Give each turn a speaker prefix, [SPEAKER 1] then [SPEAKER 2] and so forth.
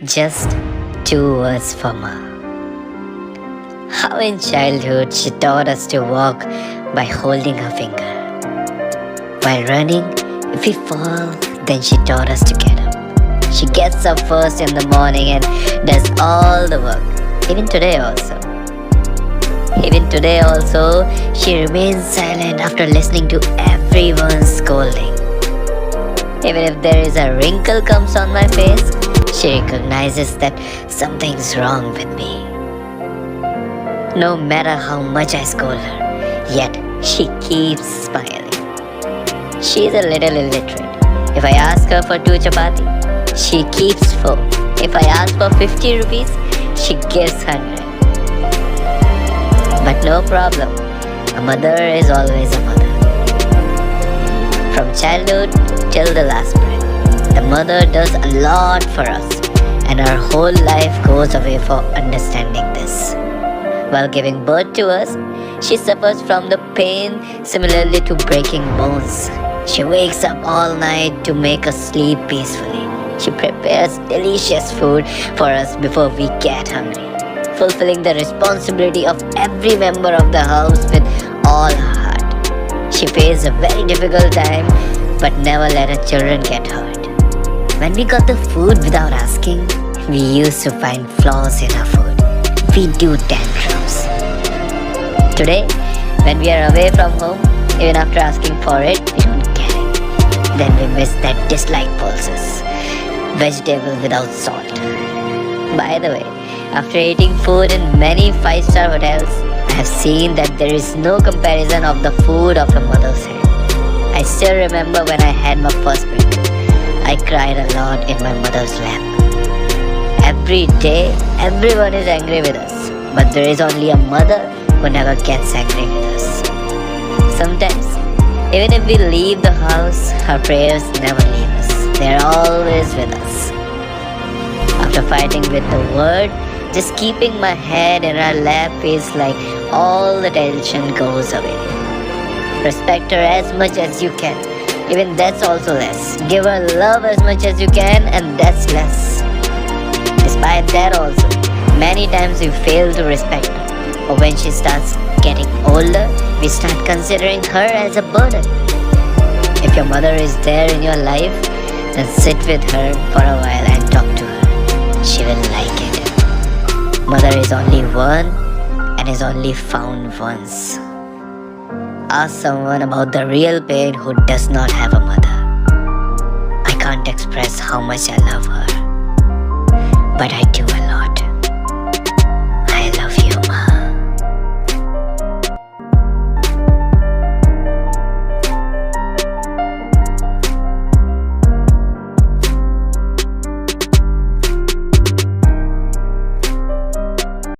[SPEAKER 1] Just 2 words from her. How in childhood she taught us to walk by holding her finger. While running, if we fall, then she taught us to get up. She gets up first in the morning and does all the work. Even today also, she remains silent after listening to everyone's scolding. Even if there is a wrinkle comes on my face, she recognizes that something's wrong with me. No matter how much I scold her, yet she keeps smiling. She's a little illiterate. If I ask her for 2 chapati, she keeps 4. If I ask for 50 rupees, she gives 100. But no problem, a mother is always a mother. From childhood till the last breath, the mother does a lot for us, and our whole life goes away for understanding this. While giving birth to us, she suffers from the pain similarly to breaking bones. She wakes up all night to make us sleep peacefully. She prepares delicious food for us before we get hungry, fulfilling the responsibility of every member of the house with all her heart. She faced a very difficult time, but never let her children get hurt. When we got the food without asking, we used to find flaws in our food. We do tantrums. Today, when we are away from home, even after asking for it, we don't get it. Then we miss that dislike pulses. Vegetable without salt. By the way, after eating food in many 5-star hotels, I have seen that there is no comparison of the food of a mother's hand. I still remember when I had my first baby. I cried a lot in my mother's lap. Every day, everyone is angry with us, but there is only a mother who never gets angry with us. Sometimes, even if we leave the house, her prayers never leave us. They are always with us. After fighting with the world, just keeping my head in her lap is like all the tension goes away. Respect her as much as you can. Even that's also less. Give her love as much as you can, and that's less. Despite that also, many times we fail to respect her. Or when she starts getting older, we start considering her as a burden. If your mother is there in your life, then sit with her for a while and talk to her. She will like it. Mother is only one and is only found once. Ask someone about the real pain who does not have a mother. I can't express how much I love her, but I do